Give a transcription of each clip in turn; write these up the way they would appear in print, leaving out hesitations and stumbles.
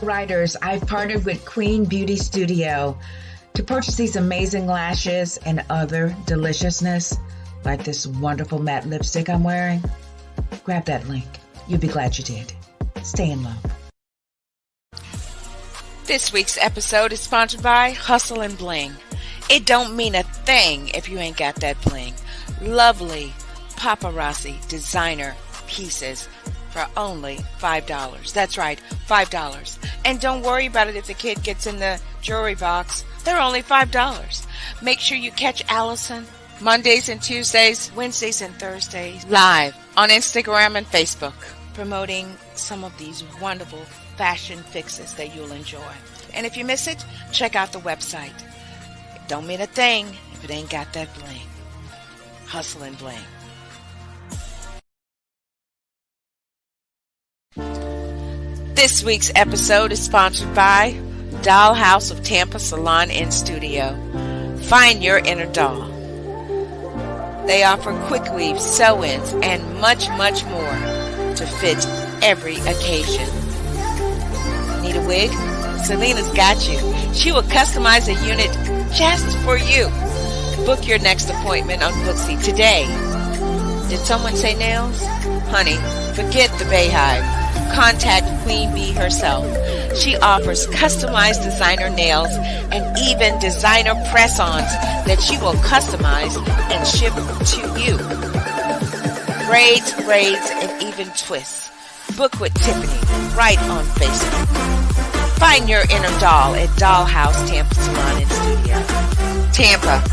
Writers, I've partnered with Queen Beauty Studio to purchase these amazing lashes and other deliciousness, like this wonderful matte lipstick I'm wearing. Grab that link. You'll be glad you did. Stay in love. This week's episode is sponsored by Hustle and Bling. It don't mean a thing if you ain't got that bling. Lovely paparazzi designer pieces for only $5. That's right, $5. And don't worry about it if the kid gets in the jewelry box. They're only $5. Make sure you catch Allison Mondays and Tuesdays, Wednesdays and Thursdays live on Instagram and Facebook, promoting some of these wonderful fashion fixes that you'll enjoy. And if you miss it, check out the website. It don't mean a thing if it ain't got that bling. Hustle and Bling. This week's episode is sponsored by Dollhouse of Tampa Salon and Studio. Find your inner doll. They offer quick weave, sew-ins, and much, much more to fit every occasion. Need a wig? Selena's got you. She will customize a unit just for you. Book your next appointment on Booksy today. Did someone say nails? Honey, forget the Bayhive. Contact Queen Bee herself. She offers customized designer nails and even designer press-ons that she will customize and ship to you. Braids, and even twists. Book with Tiffany right on Facebook. Find your inner doll at Dollhouse Tampa Salon and Studio. Tampa.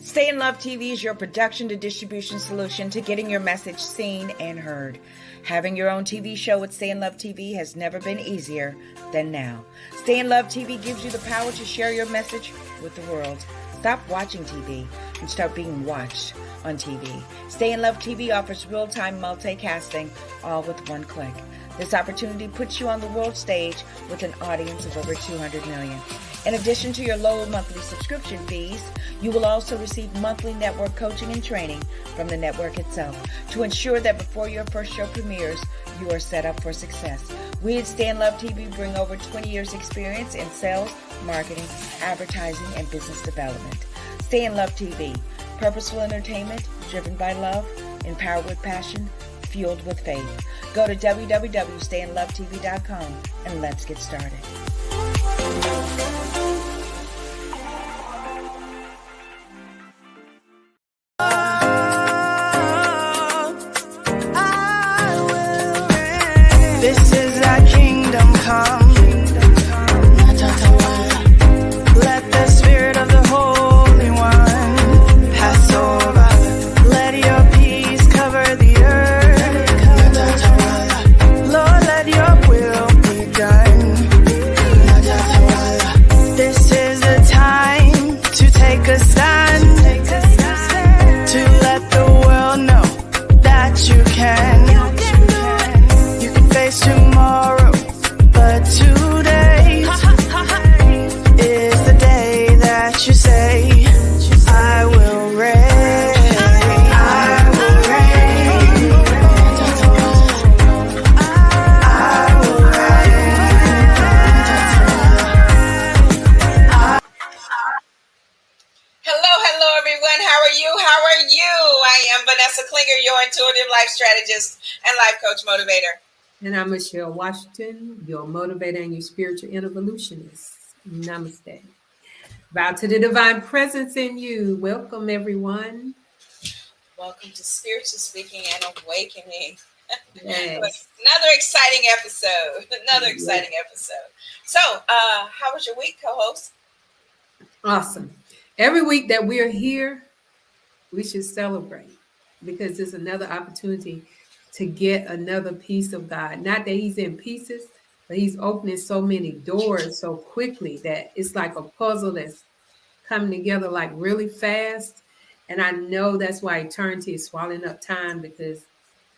Stay in Love TV is your production to distribution solution to getting your message seen and heard. Having your own TV show with Stay in Love TV has never been easier than now. Stay in Love TV gives you the power to share your message with the world. Stop watching TV and start being watched on TV. Stay in Love TV offers real-time multicasting, all with one click. This opportunity puts you on the world stage with an audience of over 200 million. In addition to your low monthly subscription fees, you will also receive monthly network coaching and training from the network itself to ensure that before your first show premieres, you are set up for success. We at Stay in Love TV bring over 20 years experience in sales, marketing, advertising, and business development. Stay in Love TV, purposeful entertainment driven by love, empowered with passion, fueled with faith. Go to www.stayinlovetv.com and let's get started. This is thy kingdom come. Let the spirit of the Holy One pass over. Let your peace cover the earth. Lord, let your will be done. This is the time to take a stand, to let the world know that you can. Tomorrow, but today is the day that you say, I will reign. I will reign. I will reign. Hello everyone. How are you? I am Vanessa Klinger, your intuitive life strategist and life coach motivator. And I'm Michelle Washington, your motivator and your spiritual evolutionist. Namaste. Bow to the divine presence in you. Welcome, everyone. Welcome to Spiritual Speaking and Awakening. Yes. Another exciting episode. So, how was your week, co-host? Awesome. Every week that we're here, we should celebrate because it's another opportunity to get another piece of God. Not that he's in pieces, but he's opening so many doors so quickly that it's like a puzzle that's coming together like really fast. And I know that's why eternity is swallowing up time, because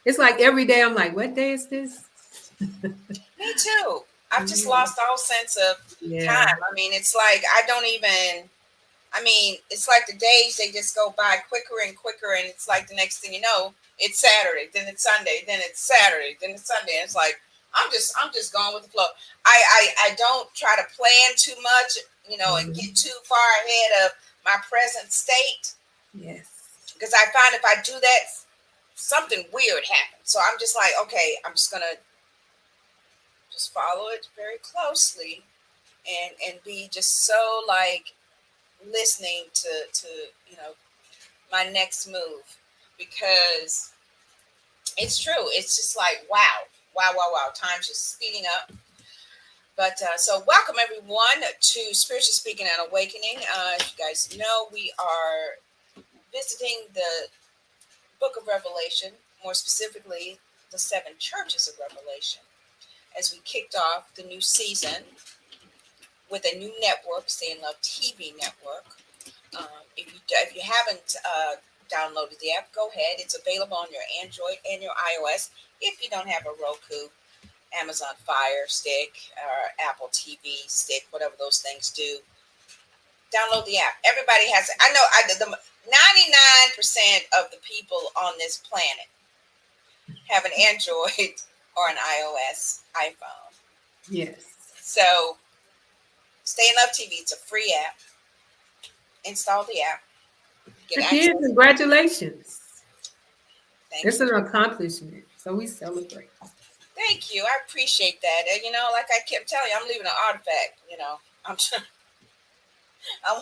it's like every day I'm like, what day is this? Me too. I've just lost all sense of time. I mean, it's like I don't even I mean, it's like the days, they just go by quicker and quicker, and it's like the next thing you know, it's Saturday, then it's Sunday, then it's Saturday, then it's Sunday. And it's like I'm just going with the flow. I don't try to plan too much, and get too far ahead of my present state, Yes. because I find if I do that, something weird happens. So I'm just like, okay, I'm just gonna just follow it very closely, and be just so like listening to my next move, because it's true. It's just like wow, wow, wow, wow. Time's just speeding up. But so welcome everyone to Spiritually Speaking and Awakening. As you guys know, we are visiting the book of Revelation, more specifically the 7 churches of Revelation, as we kicked off the new season with a new network, Stay in Love TV network. If you haven't downloaded the app, go ahead. It's available on your Android and your iOS. If you don't have a Roku, Amazon Fire Stick, or Apple TV Stick, whatever those things do, download the app. Everybody has it. I know the 99% of the people on this planet have an Android or an iOS iPhone. Yes. So Stay in Love TV, it's a free app. Install the app. Get Again, access. congratulations. Thank It's you. an accomplishment. So we celebrate. Thank you. I appreciate that. And, like I kept telling you, I'm leaving an artifact. I'm trying. I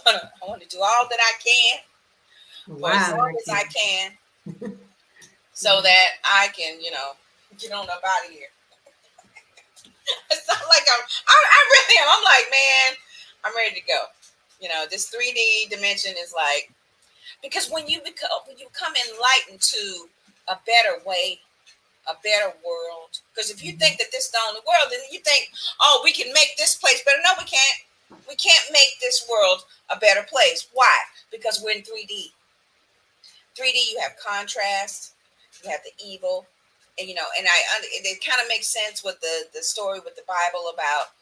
want to do all that I can for as long as I can, so that I can, get on up out of here. It's not like I really am. I'm like, man, I'm ready to go. This 3D dimension is like, because when you come enlightened to a better way, a better world. Because if you think that this is the only world, then you think, oh, we can make this place better. No, we can't. We can't make this world a better place. Why? Because we're in 3D. 3D, you have contrast, you have the evil, and it kind of makes sense with the story with the Bible about,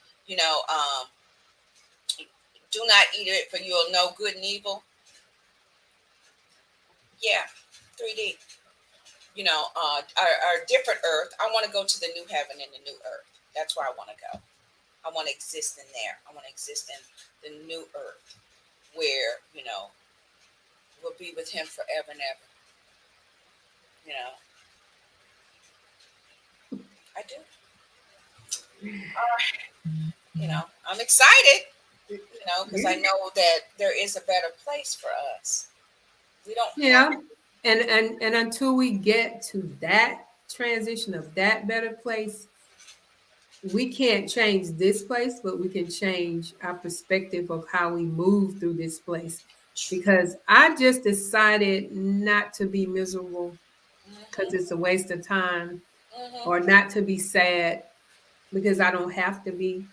do not eat it, for you will know good and evil. Yeah, 3D. Our different earth. I want to go to the new heaven and the new earth. That's where I want to go. I want to exist in there. I want to exist in the new earth, where we'll be with him forever and ever. I do. I'm excited. Because I know that there is a better place for us. We don't. Yeah. And until we get to that transition of that better place, we can't change this place, but we can change our perspective of how we move through this place. Because I just decided not to be miserable because it's a waste of time, or not to be sad because I don't have to be.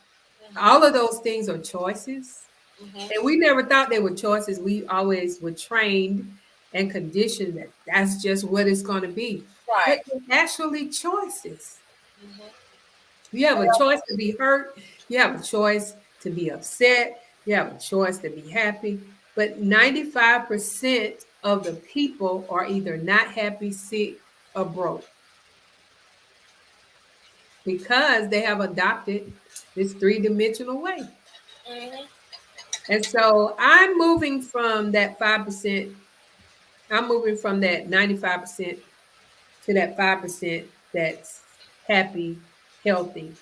All of those things are choices. And we never thought they were choices. We always were trained and conditioned that that's just what it's going to be. Right. But they're actually choices. You have a choice to be hurt. You have a choice to be upset. You have a choice to be happy. But 95% of the people are either not happy, sick, or broke, because they have adopted this 3-dimensional way. And so I'm moving from that 5%. I'm moving from that 95% to that 5% that's happy, healthy,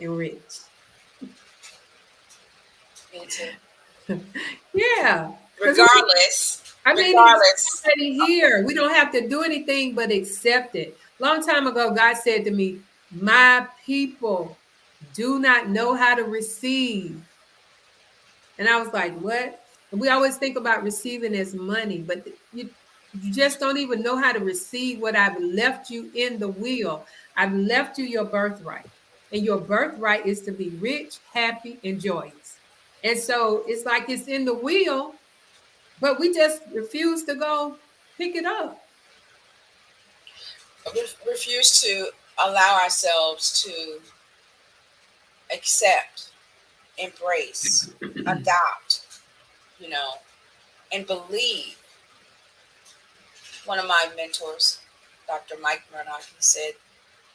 and rich. Me too. Yeah. Regardless. I mean, it's already here. We don't have to do anything but accept it. Long time ago, God said to me, my people do not know how to receive. And I was like, what? And we always think about receiving as money, but you just don't even know how to receive what I've left you in the will. I've left you your birthright. And your birthright is to be rich, happy, and joyous. And so it's like it's in the will, but we just refuse to go pick it up. We refuse to allow ourselves to accept, embrace, adopt, and believe. One of my mentors, Dr. Mike Murdoch, he said,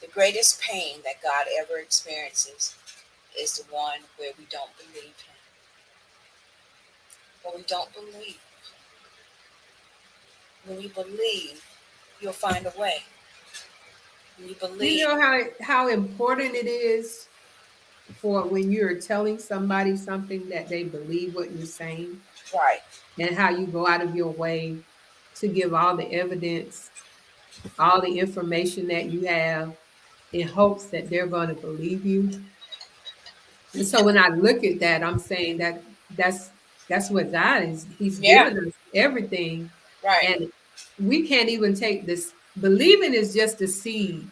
the greatest pain that God ever experiences is the one where we don't believe him. Where we don't believe. When you believe, you'll find a way. When you believe. You know how important it is for when you're telling somebody something that they believe what you're saying, Right. and how you go out of your way to give all the evidence, all the information that you have in hopes that they're going to believe you. And so when I look at that, I'm saying that that's what God is. He's Yeah. given us everything. Right. And we can't even take this. Believing is just a seed.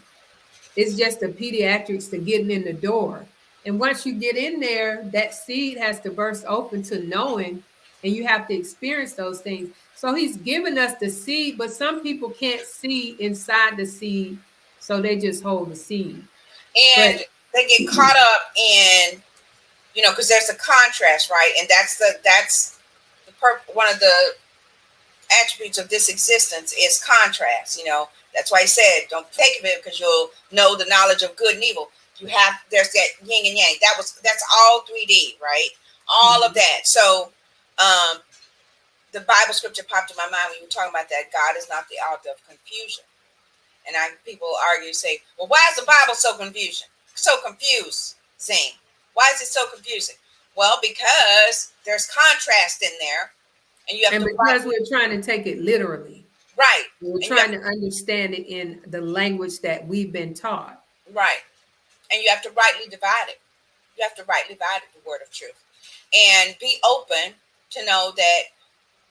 It's just the pediatrics to getting in the door. And once you get in there, that seed has to burst open to knowing, and you have to experience those things. So he's given us the seed, but some people can't see inside the seed, so they just hold the seed. But And they get caught up in, because there's a contrast, right? And that's one of the attributes of this existence is contrast. That's why he said, don't take of it because you'll know the knowledge of good and evil. There's that yin and yang. That's all 3D, right? All of that. So the Bible scripture popped in my mind when you were talking about that. God is not the author of confusion. And people argue, say, well, why is the Bible so confusing? Why is it so confusing? Well, because there's contrast in there. And you have to because we're trying to take it literally. Right. We're trying to understand it in the language that we've been taught. Right. And you have to rightly divide it. You have to rightly divide the word of truth. And be open to know that,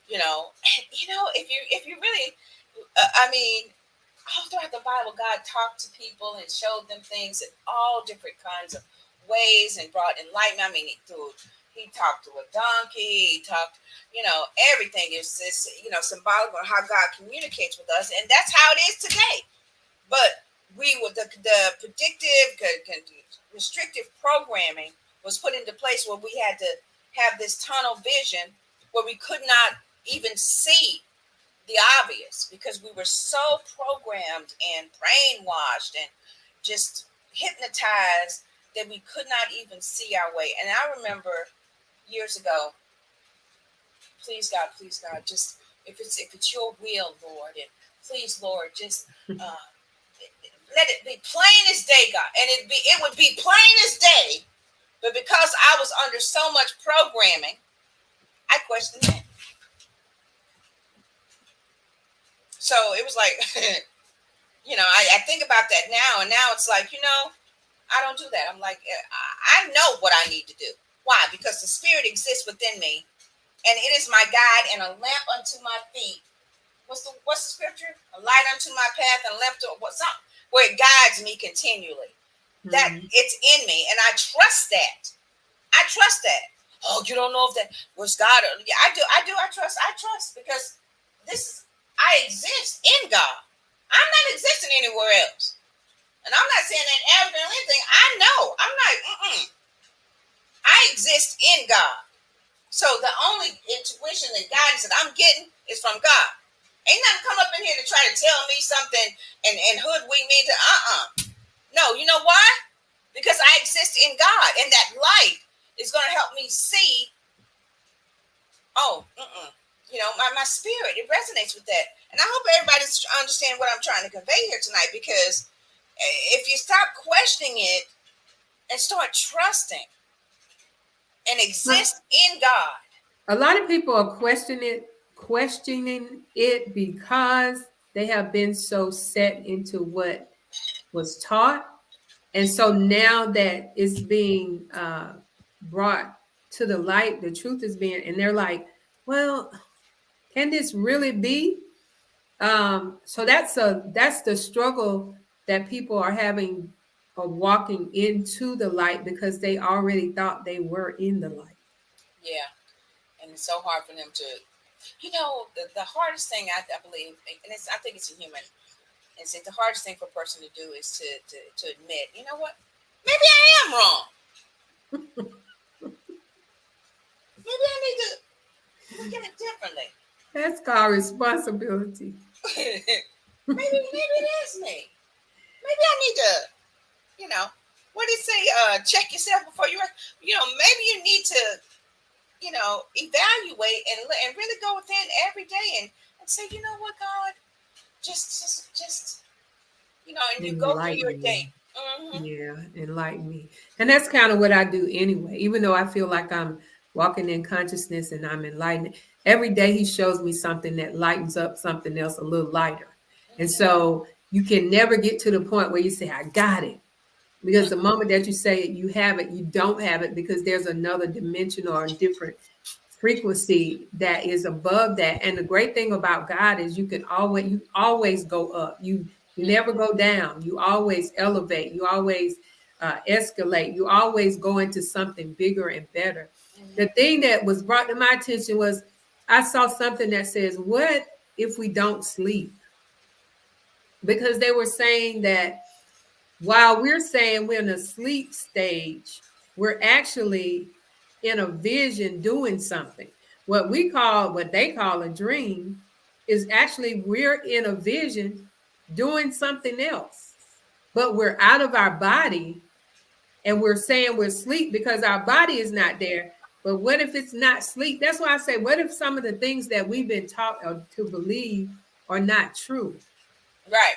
if you really, all throughout the Bible, God talked to people and showed them things in all different kinds of ways and brought enlightenment. He talked to a donkey. He talked, everything is this, symbolic of how God communicates with us. And that's how it is today. But the predictive, restrictive programming was put into place where we had to have this tunnel vision where we could not even see the obvious because we were so programmed and brainwashed and just hypnotized that we could not even see our way. And I remember years ago, please God, just if it's your will, Lord, and please, Lord, just let it be plain as day, God. And it would be plain as day, but because I was under so much programming, I questioned that. So it was like, I think about that now, and now it's like, I don't do that. I'm like, I know what I need to do. Why? Because the Spirit exists within me, and it is my guide and a lamp unto my feet. What's the scripture? A light unto my path and a lamp to something where it guides me continually. That it's in me, and I trust that. Oh, you don't know if that was God? Yeah, I do. I trust because I exist in God. I'm not existing anywhere else. And I'm not saying that anything. I know. I'm not. I exist in God. So the only intuition and guidance that I'm getting is from God. Ain't nothing come up in here to try to tell me something and hoodwink me to No, you know why? Because I exist in God, and that light is going to help me see. My spirit, it resonates with that. And I hope everybody's understand what I'm trying to convey here tonight, because if you stop questioning it and start trusting and exist in God. A lot of people are questioning it because they have been so set into what was taught. And so now that it's being brought to the light, the truth is being, and they're like, well, can this really be? So that's the struggle that people are having of walking into the light because they already thought they were in the light. Yeah. And it's so hard for them to, the hardest thing I believe, and I think it's a human instinct, the hardest thing for a person to do is to admit, you know what, maybe I am wrong. Maybe I need to look at it differently. That's called responsibility. Maybe it is me. Maybe I need to, what did it say? Check yourself before you, maybe you need to, evaluate and really go within every day and say, you know what, God, just, and you go through your Enlighten me. day. Mm-hmm. Yeah, enlighten me. And that's kind of what I do anyway. Even though I feel like I'm walking in consciousness and I'm enlightened, every day he shows me something that lightens up something else a little lighter. And so you can never get to the point where you say, I got it. Because the moment that you say you have it, you don't have it because there's another dimension or a different frequency that is above that. And the great thing about God is you always go up. You never go down. You always elevate. You always escalate. You always go into something bigger and better. The thing that was brought to my attention was I saw something that says, what if we don't sleep? Because they were saying that while we're saying we're in a sleep stage, we're actually in a vision doing something. What they call a dream is actually we're in a vision doing something else, but we're out of our body and we're saying we're asleep because our body is not there. But what if it's not sleep? That's why I say, what if some of the things that we've been taught to believe are not true? Right.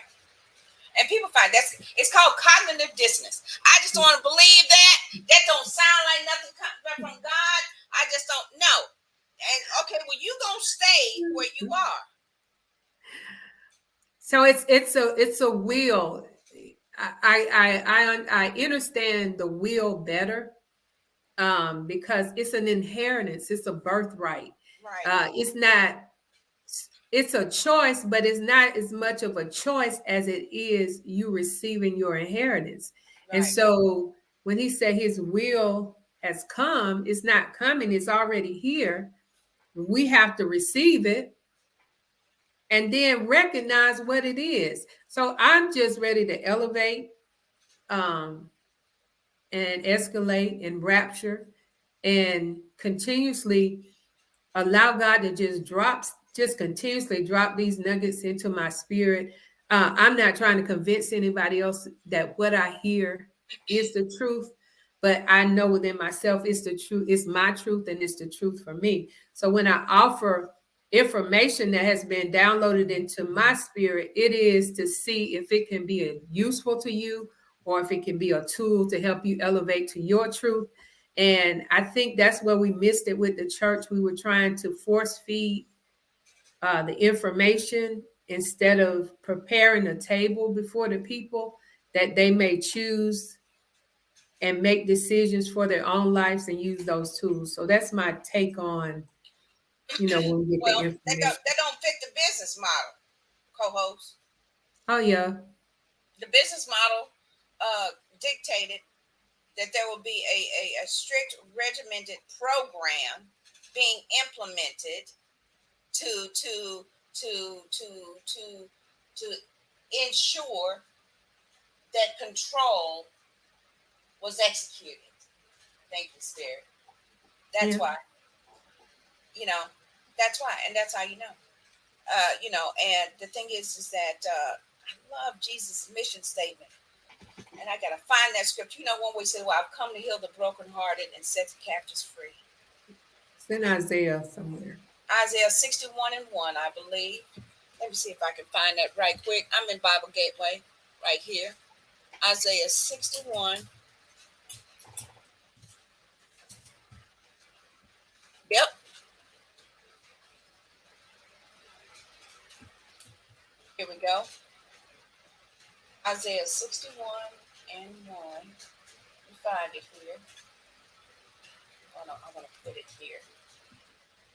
And people find it's called cognitive dissonance. I just don't want to believe that. That don't sound like nothing from God. I just don't know. And okay, well, you gonna stay where you are. So it's a will. I understand the will better because it's an inheritance. It's a birthright. Right. It's a choice, but it's not as much of a choice as it is you receiving your inheritance. Right. And so when he said his will has come, it's not coming, it's already here. We have to receive it and then recognize what it is. So I'm just ready to elevate and escalate and rapture and continuously allow God to just continuously drop these nuggets into my spirit. I'm not trying to convince anybody else that what I hear is the truth, but I know within myself it's the truth. It's my truth and it's the truth for me. So when I offer information that has been downloaded into my spirit, it is to see if it can be useful to you or if it can be a tool to help you elevate to your truth. And I think that's where we missed it with the church. We were trying to force feed the information instead of preparing a table before the people that they may choose and make decisions for their own lives and use those tools. So that's my take on, when we get the Well, information. that don't fit the business model, co-host. Oh, yeah. The business model dictated that there will be a strict regimented program being implemented to to to to to to ensure that control was executed. Thank you, Spirit. That's Yeah. why. You know, that's why, and that's how you know. And the thing is that I love Jesus' mission statement, and I gotta find that scripture. One way he said, "Well, I've come to heal the brokenhearted and set the captives free." It's in Isaiah somewhere. Isaiah 61:1, I believe. Let me see if I can find that right quick. I'm in Bible Gateway right here. Isaiah 61. Yep. Here we go. Isaiah 61:1. Let me find it here. Oh no, I'm going to put it here.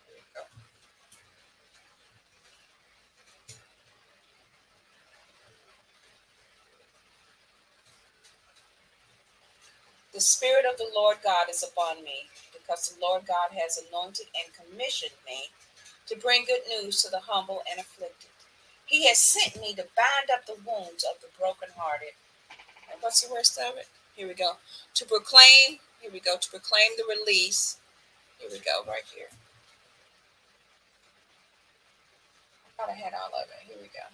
Here we go. The Spirit of the Lord God is upon me, because the Lord God has anointed and commissioned me to bring good news to the humble and afflicted. He has sent me to bind up the wounds of the brokenhearted. And what's the rest of it? Here we go. To proclaim the release. Here we go, right here. thought I had all of it. Here we go.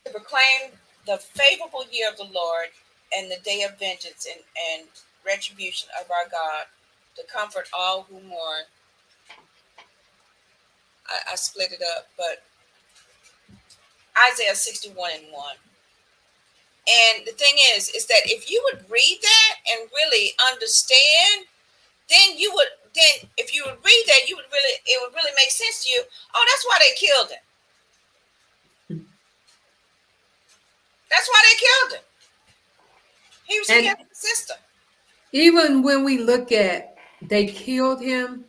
To proclaim the favorable year of the Lord and the day of vengeance and retribution of our God, to comfort all who mourn. I split it up, but Isaiah 61 and 1. And the thing is that if you would read that and really understand, then you would, then if you would read that, you would really, it would really make sense to you. Oh, that's why they killed him. That's why they killed him. He was against the system. Even when we look at they killed him,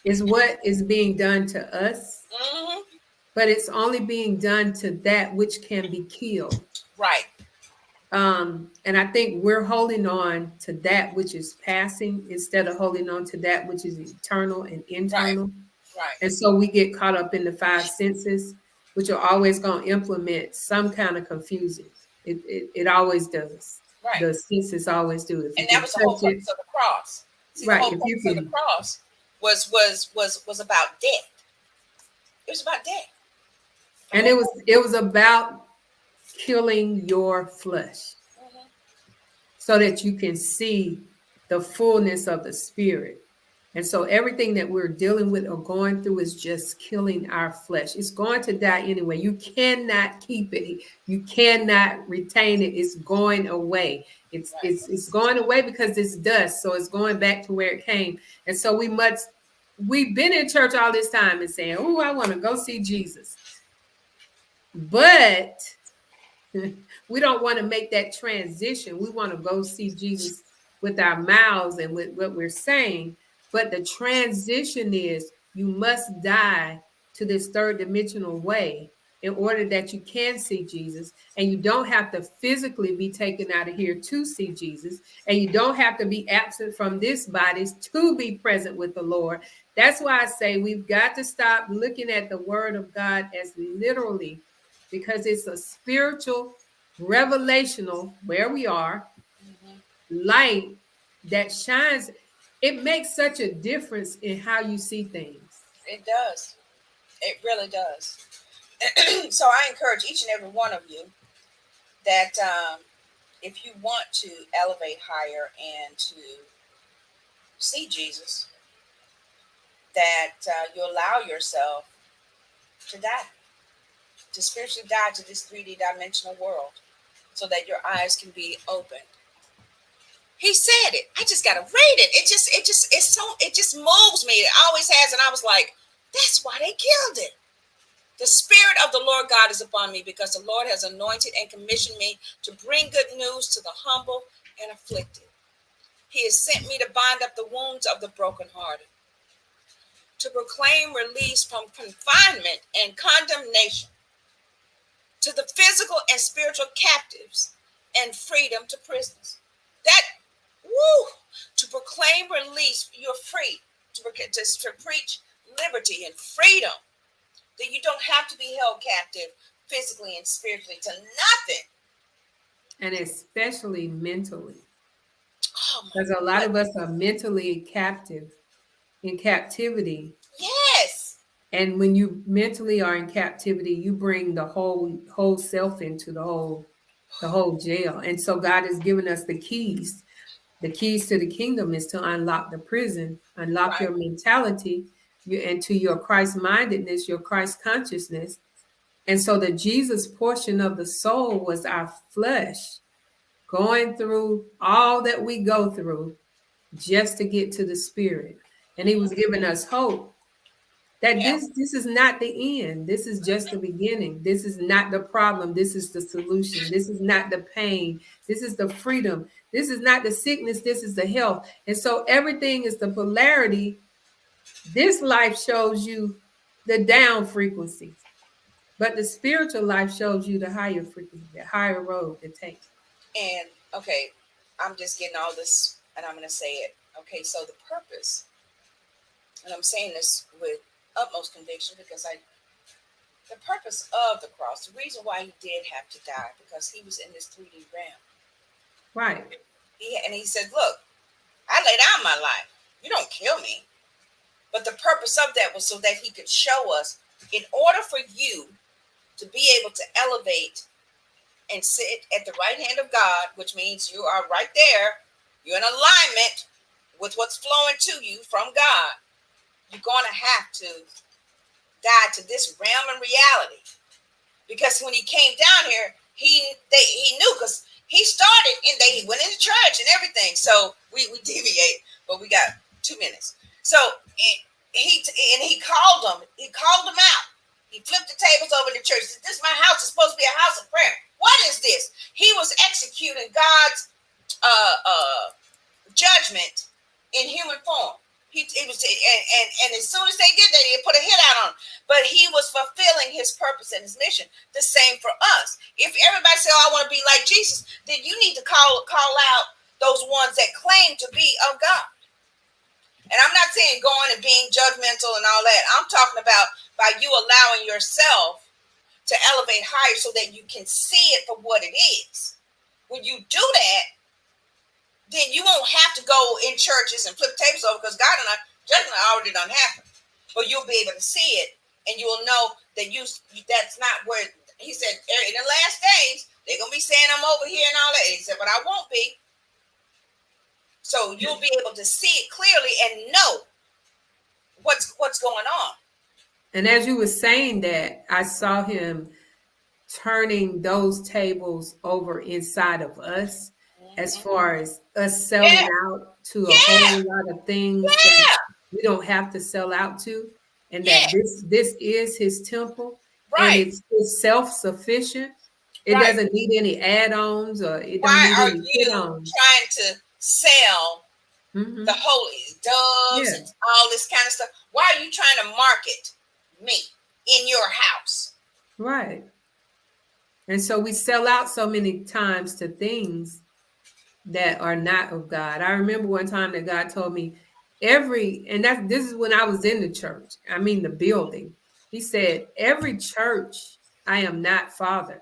is what is being done to us, but it's only being done to that which can be killed. Right. And I think we're holding on to that which is passing instead of holding on to that which is eternal and internal. Right. And so we get caught up in the five senses, which are always going to implement some kind of confusion. It always does. Right. The senses always do. And that was the whole purpose of the cross. See, right. The whole purpose of the cross was about death. It was about death. And it was about killing your flesh so that you can see the fullness of the spirit. And so everything that we're dealing with or going through is just killing our flesh. It's going to die anyway. You cannot keep it. You cannot retain it. It's going away. It's going away because it's dust. So it's going back to where it came. And so we've been in church all this time and saying, oh, I want to go see Jesus. But we don't want to make that transition. We want to go see Jesus with our mouths and with what we're saying. But the transition is you must die to this third dimensional way in order that you can see Jesus. And you don't have to physically be taken out of here to see Jesus. And you don't have to be absent from this body to be present with the Lord. That's why I say we've got to stop looking at the word of God as literally, because it's a spiritual, revelational, where we are, light that shines. It makes such a difference in how you see things. It does. It really does. So I encourage each and every one of you that if you want to elevate higher and to see Jesus, that you allow yourself to die, to spiritually die to this 3D dimensional world so that your eyes can be opened. He said it. I just gotta read it. It just moves me. It always has. And I was like, that's why they killed it. The Spirit of the Lord God is upon me because the Lord has anointed and commissioned me to bring good news to the humble and afflicted. He has sent me to bind up the wounds of the brokenhearted, to proclaim release from confinement and condemnation to the physical and spiritual captives and freedom to prisoners. To proclaim release, you're free to preach liberty and freedom, that you don't have to be held captive physically and spiritually to nothing. And especially mentally. Because a lot of us are mentally captive, in captivity. Yes. And when you mentally are in captivity, you bring the whole self into the whole jail. And so God has given us the keys. The keys to the kingdom is to unlock the prison, unlock your mentality, and to your Christ-mindedness, your Christ consciousness. And so the Jesus portion of the soul was our flesh, going through all that we go through just to get to the spirit. And he was giving us hope that this is not the end. This is just the beginning. This is not the problem. This is the solution. This is not the pain. This is the freedom. This is not the sickness. This is the health. And so everything is the polarity. This life shows you the down frequency, but the spiritual life shows you the higher frequency, the higher road to take. And okay, I'm just getting all this and I'm going to say it. Okay, so the purpose, and I'm saying this with utmost conviction because the purpose of the cross, the reason why he did have to die, because he was in this 3D realm. Right. And he said, look, I lay down my life. You don't kill me. But the purpose of that was so that he could show us, in order for you to be able to elevate and sit at the right hand of God, which means you are right there, you're in alignment with what's flowing to you from God, you're going to have to die to this realm and reality. Because when he came down here, he knew, because he started and he went into church and everything. So we deviate, but we got 2 minutes. So he called them. He called them out. He flipped the tables over in the church. He said, "This is my house. It's supposed to be a house of prayer. What is this?" He was executing God's judgment in human form. He was, and as soon as they did that, he put a hit out on him. But he was fulfilling his purpose and his mission. The same for us. If everybody say, "Oh, I want to be like Jesus," then you need to call out those ones that claim to be of God. And I'm not saying going and being judgmental and all that. I'm talking about by you allowing yourself to elevate higher so that you can see it for what it is. When you do that, then you won't have to go in churches and flip tables over, because God and judgment already done happened. But you'll be able to see it, and you will know that that's not where he said in the last days they're gonna be saying I'm over here and all that. He said, but I won't be. So you'll be able to see it clearly and know what's going on. And as you were saying that, I saw him turning those tables over inside of us, as far as us selling out to a whole lot of things that we don't have to sell out to, and that this is his temple, and it's self-sufficient. It doesn't need any add-ons, or it don't need any add-ons. Trying to sell the holy doves and all this kind of stuff? Why are you trying to market me in your house? Right. And so we sell out so many times to things that are not of God. I remember one time that God told me this is when I was in the church. I mean, the building. He said, every church I have not fathered.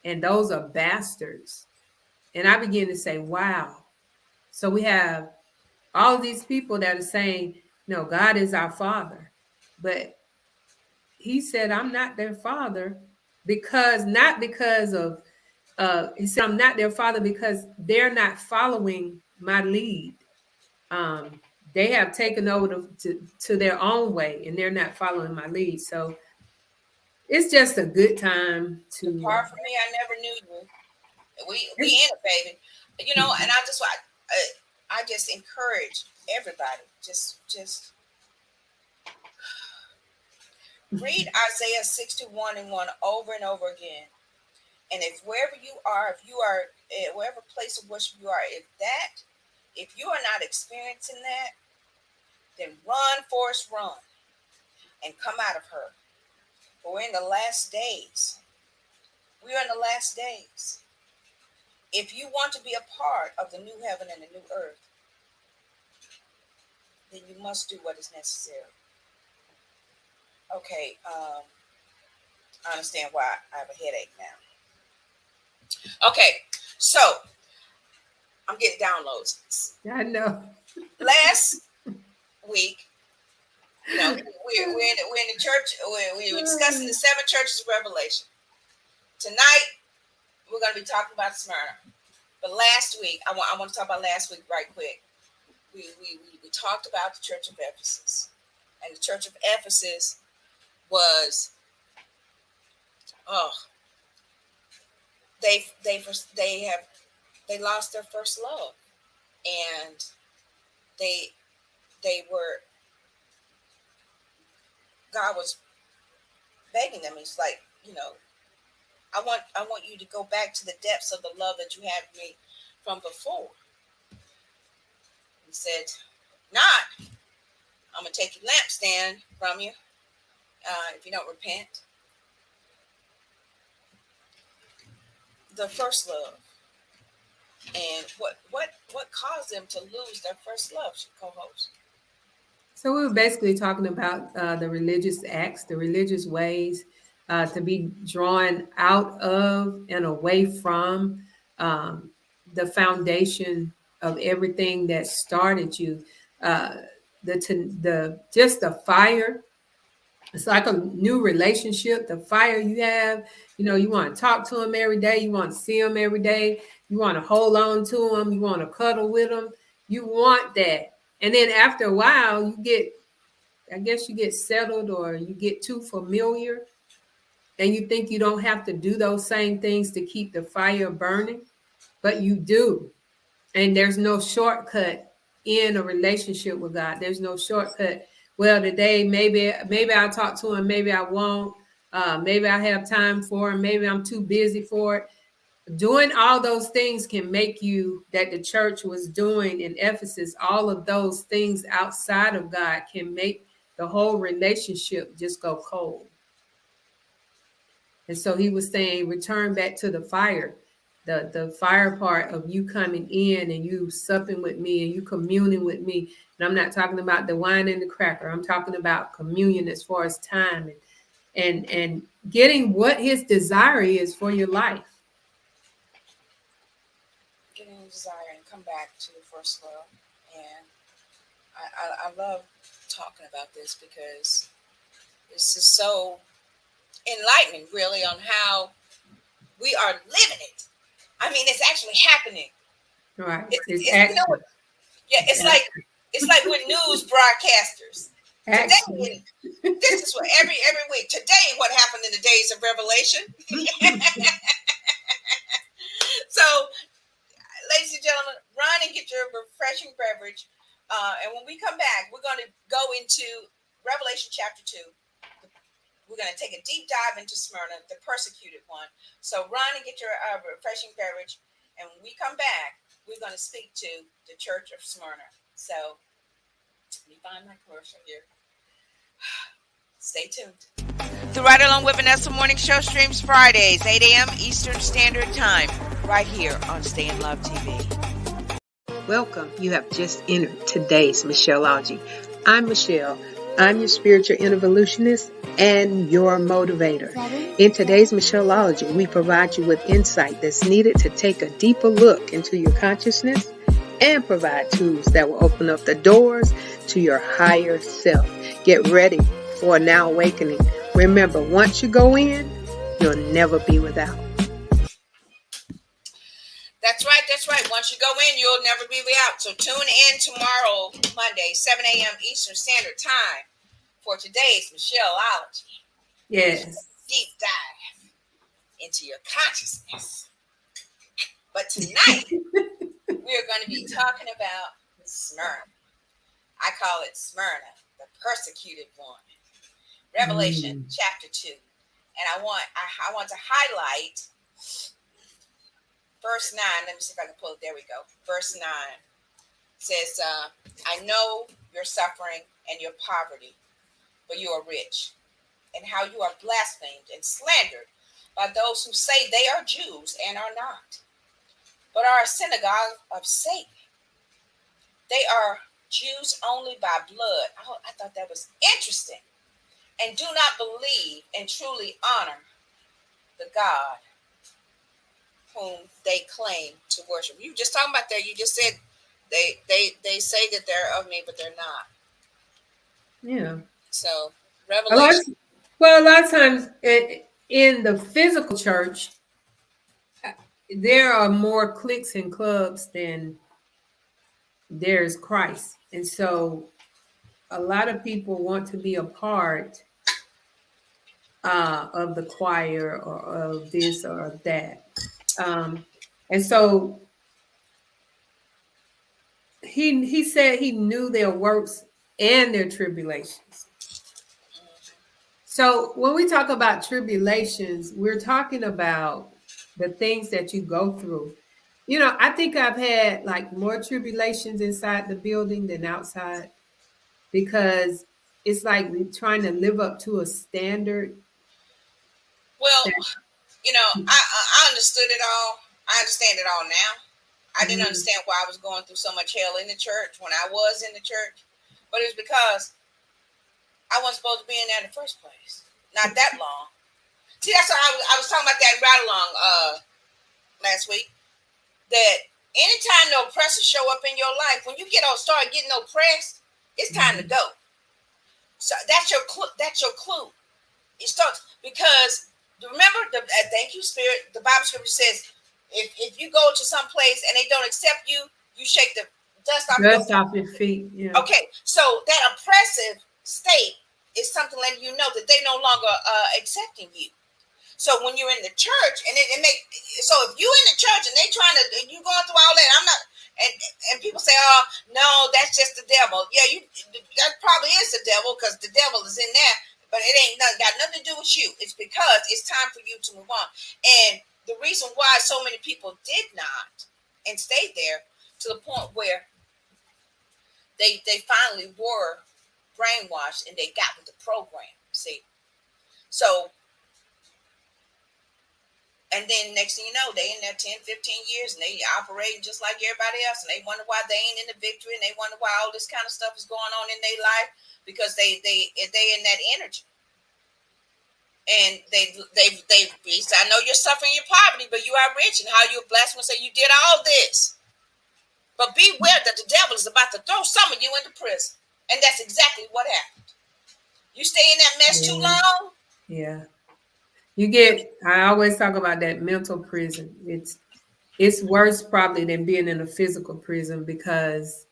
And those are bastards. And I began to say, wow. So we have all of these people that are saying, no, God is our father. But he said, I'm not their father not because of, he said, I'm not their father because they're not following my lead. They have taken over to their own way, and they're not following my lead. So it's just a good time to. Apart from me, I never knew you. We in it, baby. You know, and I just encourage everybody. Just read Isaiah 61:1 over and over again. And if wherever you are, if you are at whatever place of worship you are, if you are not experiencing that, then run, Forrest, run, and come out of her. But we're in the last days. We are in the last days. If you want to be a part of the new heaven and the new earth, then you must do what is necessary. Okay, I understand why I have a headache now. Okay, so I'm getting downloads. I know. Last week, you know, we're in the church. We were discussing the 7 churches of Revelation. Tonight, we're going to be talking about Smyrna. But last week, I want to talk about last week right quick. We talked about the church of Ephesus, and the church of Ephesus was they lost their first love, and they were, God was begging them. He's like, you know, I want you to go back to the depths of the love that you had for me from before. He said, not, I'm going to take your lampstand from you if you don't repent. The first love. And what caused them to lose their first love, co-host? So we were basically talking about the religious acts, the religious ways to be drawn out of and away from the foundation of everything that started you. the fire. It's like a new relationship. The fire you have, you want to talk to them every day. You want to see them every day. You want to hold on to them. You want to cuddle with them. You want that. And then after a while, I guess you get settled or you get too familiar and you think you don't have to do those same things to keep the fire burning, but you do. And there's no shortcut in a relationship with God. There's no shortcut. Well, today maybe I'll talk to him, maybe I won't. Maybe I have time for him, maybe I'm too busy for it. Doing all those things can make you, that the church was doing in Ephesus, all of those things outside of God can make the whole relationship just go cold. And so he was saying, return back to the fire. The fire part of you coming in and you supping with me and you communing with me. And I'm not talking about the wine and the cracker. I'm talking about communion as far as time and getting what his desire is for your life. Getting a desire and come back to the first love. And I love talking about this because this is so enlightening, really, on how we are living it. I mean, it's actually happening. Right. It's like with news broadcasters. Today, this is what every week. Today, what happened in the days of Revelation. So, ladies and gentlemen, run and get your refreshing beverage. And when we come back, we're going to go into Revelation chapter 2. We're going to take a deep dive into Smyrna, the persecuted one. So run and get your refreshing beverage. And when we come back, we're going to speak to the church of Smyrna. So let me find my commercial here. Stay tuned. The Ride Along with Vanessa morning show streams Fridays, 8 a.m. Eastern Standard Time, right here on Stay in Love TV. Welcome. You have just entered today's Michelleology. I'm Michelle. I'm your spiritual evolutionist and your motivator. In today's Michelleology, we provide you with insight that's needed to take a deeper look into your consciousness and provide tools that will open up the doors to your higher self. Get ready for a now awakening. Remember, once you go in, you'll never be without. That's right. Once you go in, you'll never be without. So tune in tomorrow, Monday, 7 a.m. Eastern Standard Time for today's Michelleology. Yes. Deep dive into your consciousness. But tonight, we're going to be talking about Smyrna. I call it Smyrna, the persecuted one. Revelation chapter 2. And I want to highlight verse 9. Let me see if I can pull it. There we go. Verse 9 says, I know your suffering and your poverty, but you are rich, and how you are blasphemed and slandered by those who say they are Jews and are not, but are a synagogue of Satan. They are Jews only by blood. I thought that was interesting. And do not believe and truly honor the God whom they claim to worship. You just talking about that. You just said they say that they're of me, but they're not. Yeah. So Revelation. A lot of times in the physical church, there are more cliques and clubs than there's Christ. And so a lot of people want to be a part of the choir or of this or of that. And so he said he knew their works and their tribulations. So when we talk about tribulations, we're talking about the things that you go through. You know, I think I've had like more tribulations inside the building than outside, because it's like trying to live up to a standard. Well, you know, I understood it all. I understand it all now. I didn't understand why I was going through so much hell in the church when I was in the church. But it's because I wasn't supposed to be in there in the first place. Not that long. See, that's why I was talking about that ride along last week. That anytime the oppressors show up in your life, when you start getting oppressed, It's time to go. So that's your clue. That's your clue. It starts because remember thank you, Spirit. The Bible scripture says if you go to some place and they don't accept you, you shake the dust off Dust off your feet. Yeah. Okay, so that oppressive state is something letting you know that they no longer accepting you. So when you're in the church and so if you in the church and they trying to you going through all that, I'm not and people say, oh no, that's just the devil. Yeah, that probably is the devil because the devil is in there, but it ain't got nothing to do with you. It's because it's time for you to move on. And the reason why so many people did not and stayed there to the point where they finally were brainwashed and they got with the program. See, so. And then next thing you know, they in there 10, 15 years and they operating just like everybody else. And they wonder why they ain't in the victory. And they wonder why all this kind of stuff is going on in their life because they in that energy. And they say, I know you're suffering your poverty, but you are rich. And how you're blessed when say you did all this. But beware that the devil is about to throw some of you into prison. And that's exactly what happened. You stay in that mess too long. Yeah. I always talk about that mental prison. It's worse probably than being in a physical prison because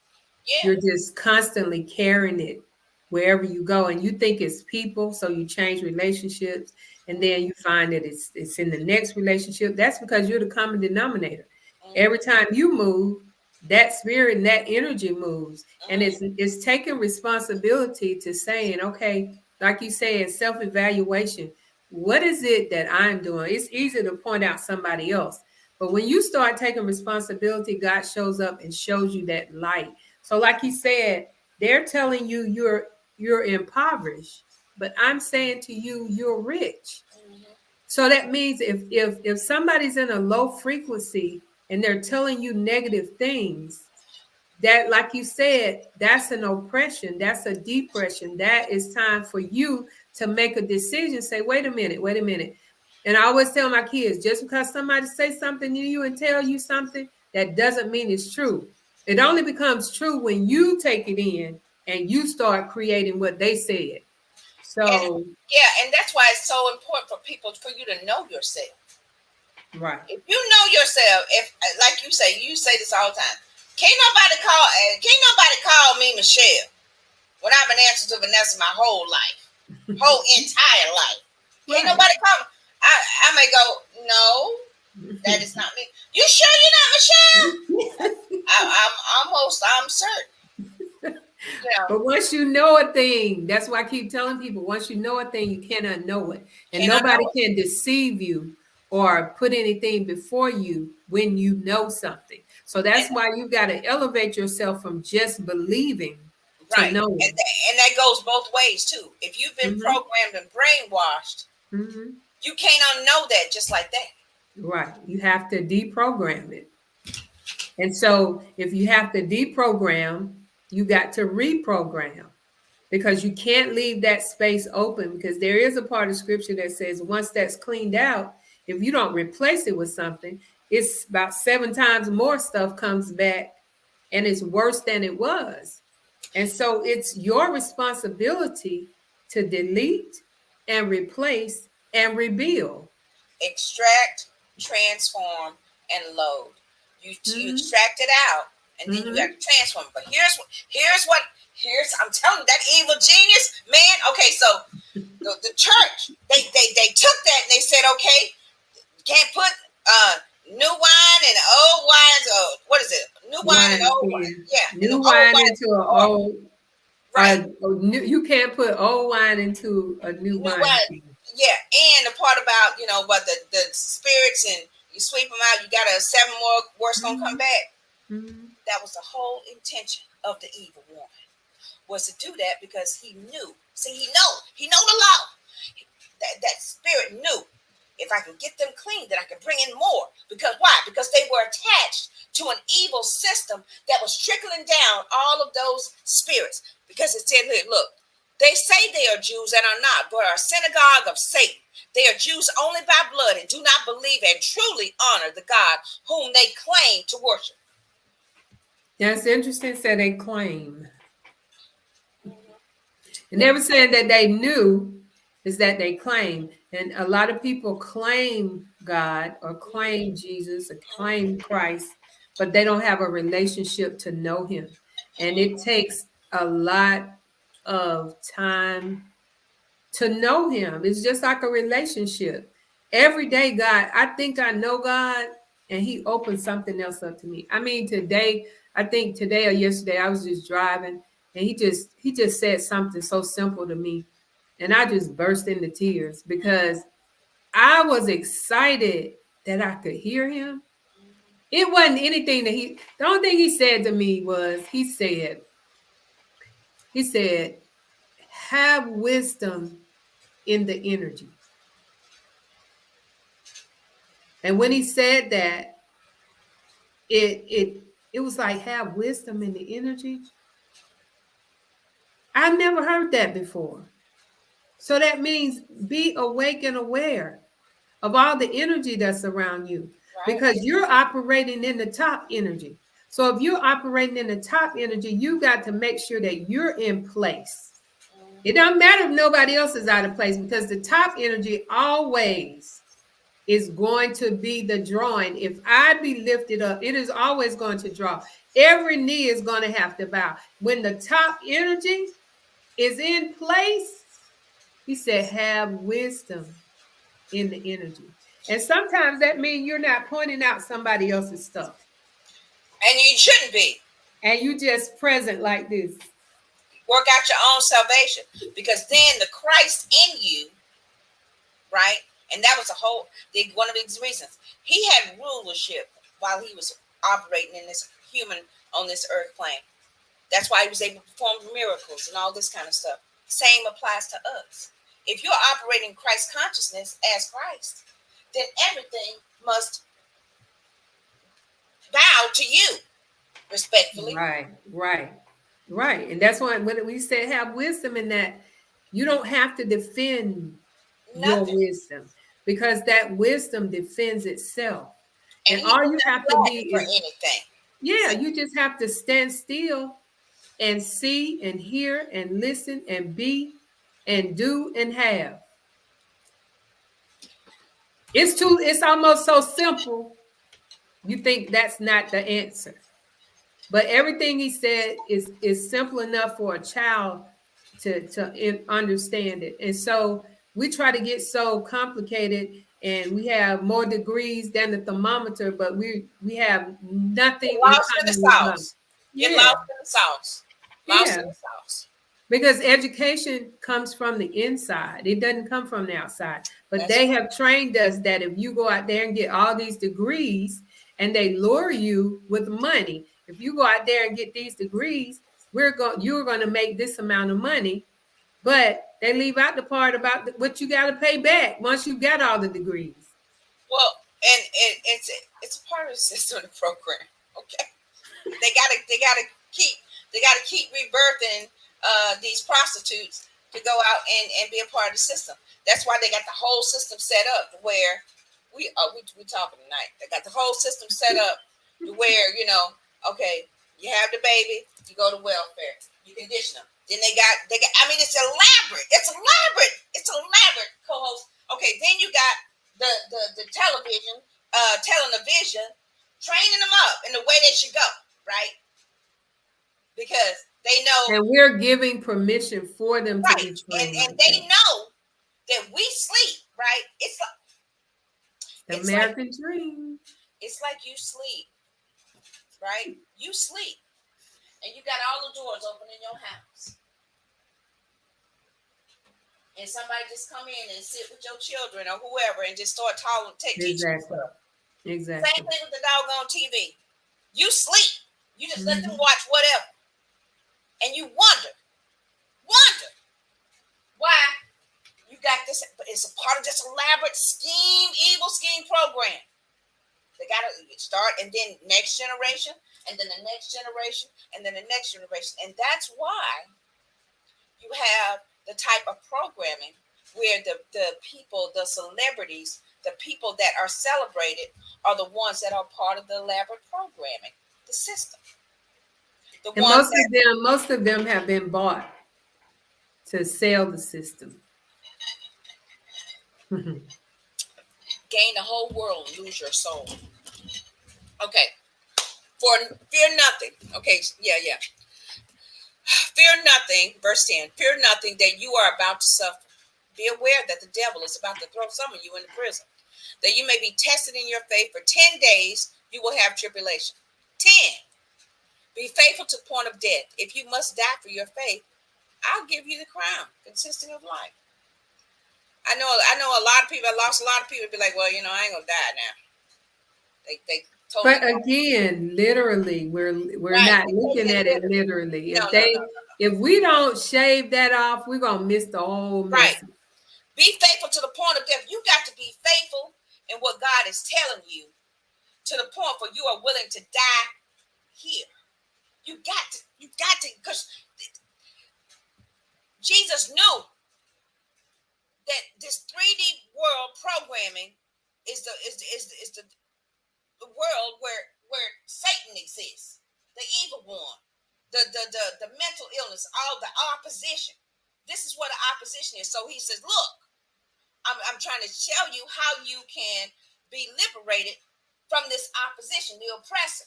you're just constantly carrying it wherever you go. And you think it's people, so you change relationships. And then you find that it's in the next relationship. That's because you're the common denominator. Every time you move, that spirit and that energy moves. And it's taking responsibility to saying, okay, like you said, self-evaluation. What is it that I'm doing? It's easy to point out somebody else. But when you start taking responsibility, God shows up and shows you that light. So like you said, they're telling you you're impoverished, but I'm saying to you, you're rich. So that means if somebody's in a low frequency and they're telling you negative things, that, like you said, that's an oppression. That's a depression. That is time for you to make a decision. Say, wait a minute. And I always tell my kids, just because somebody say something to you and tell you something, that doesn't mean it's true. It only becomes true when you take it in and you start creating what they said. So and that's why it's so important for you to know yourself. Right. If you know yourself, if like you say this all the time. Can't nobody call me Michelle when I've been answering to Vanessa my whole life, whole entire life. Can't nobody call me. I may go, no, that is not me. You sure you're not Michelle? I'm certain. Yeah. But once you know a thing, that's why I keep telling people, once you know a thing, you cannot know it. And nobody can deceive you or put anything before you when you know something. So that's why you got to elevate yourself from just believing to knowing. And that goes both ways too. If you've been programmed and brainwashed, you can't unknow that just like that. Right. You have to deprogram it. And so if you have to deprogram, you got to reprogram, because you can't leave that space open, because there is a part of scripture that says once that's cleaned out, if you don't replace it with something, it's about 7 times more stuff comes back and it's worse than it was. And so it's your responsibility to delete and replace and rebuild. Extract, transform, and load. You extract it out, and then you got to transform. But here's I'm telling you, that evil genius, man. Okay, so the church, they took that and they said, okay, you can't put new wine and old wine. What is it? New wine and old wine. Yeah, new wine into an old. Right. You can't put old wine into a new wine. Yeah, and the part about but the spirits, and you sweep them out, you got 7 more worse gonna come back. That was the whole intention of the evil one, was to do that because he knew. See, he know the law. That spirit knew, if I can get them clean, then I can bring in more. Because why? Because they were attached to an evil system that was trickling down all of those spirits. Because it said, look, they say they are Jews and are not, but are a synagogue of Satan. They are Jews only by blood and do not believe and truly honor the God whom they claim to worship. That's interesting. Said they claim. And never saying that they knew, is that they claim. And a lot of people claim God or claim Jesus or claim Christ, but they don't have a relationship to know him. And it takes a lot of time to know him. It's just like a relationship. Every day, God, I think I know God, and he opens something else up to me. I mean, today, I think today or yesterday, I was just driving, and he just said something so simple to me, and I just burst into tears because I was excited that I could hear him. It wasn't anything that the only thing he said to me was, he said, have wisdom in the energy. And when he said that, it was like, have wisdom in the energy. I've never heard that before. So that means be awake and aware of all the energy that's around you, because you're operating in the top energy. So if you're operating in the top energy, you got to make sure that you're in place. It doesn't matter if nobody else is out of place, because the top energy always is going to be the drawing. If I be lifted up, it is always going to draw. Every knee is going to have to bow. When the top energy is in place, he said, have wisdom in the energy. And sometimes that means you're not pointing out somebody else's stuff. And you shouldn't be. And you just present like this. Work out your own salvation, because then the Christ in you, right? And that was one of the reasons he had rulership while he was operating in this on this earth plane. That's why he was able to perform miracles and all this kind of stuff. Same applies to us. If you're operating Christ consciousness as Christ, then everything must bow to you respectfully. Right. And that's why when we say have wisdom in that, you don't have to defend your wisdom, because that wisdom defends itself. And all you have to be is anything. Yeah, you just have to stand still and see and hear and listen and be and do and have. It's almost so simple. You think that's not the answer. But everything he said is simple enough for a child to understand it. And so we try to get so complicated, and we have more degrees than the thermometer, but we have nothing. Lost in the sauce. Get lost in the sauce. Lost in the sauce. Because education comes from the inside. It doesn't come from the outside. But they have trained us that if you go out there and get all these degrees, and they lure you with money, if you go out there and get these degrees, you're going to make this amount of money. But they leave out the part about what you got to pay back once you got all the degrees. Well, and it's a part of the system of the program. Okay, they gotta keep rebirthing these prostitutes to go out and be a part of the system. That's why they got the whole system set up where we talking tonight. They got the whole system set up to where, okay, you have the baby, you go to welfare, you condition them. Then they got, I mean, it's elaborate, co-host. Okay, then you got the television, telling the vision, training them up in the way they should go, right? Because they know. And we're giving permission for them to be trained. And they know that we sleep, right? It's like the American dream. It's like you sleep, right? You sleep. And you got all the doors open in your house. And somebody just come in and sit with your children or whoever and just start teaching stuff. Exactly. Same thing with the doggone TV. You sleep. You just let them watch whatever. And you wonder why you got this. But it's a part of this elaborate evil scheme program. They got to start, and then next generation, and then the next generation, and then the next generation. And that's why you have the type of programming where the people, the celebrities, the people that are celebrated are the ones that are part of the elaborate programming, the system. And most of them have been bought to sell the system. Gain the whole world and lose your soul. Okay. For fear nothing. Okay, yeah. Fear nothing, verse 10. Fear nothing that you are about to suffer. Be aware that the devil is about to throw some of you into prison, that you may be tested in your faith. For 10 days you will have tribulation. 10. Be faithful to the point of death. If you must die for your faith, I'll give you the crown consisting of life. I know a lot of people. I lost a lot of people. Be like, well, I ain't gonna die now. They totally. But again, literally, we're Right. not looking at it literally. No. If we don't shave that off, we're gonna miss the whole message. Right. Be faithful to the point of death. You got to be faithful in what God is telling you, to the point where you are willing to die here. You got to, because Jesus knew that this 3D world programming is the world where Satan exists, the evil one, the mental illness, all the opposition. This is what the opposition is. So he says, look, I'm trying to tell you how you can be liberated from this opposition, the oppressor,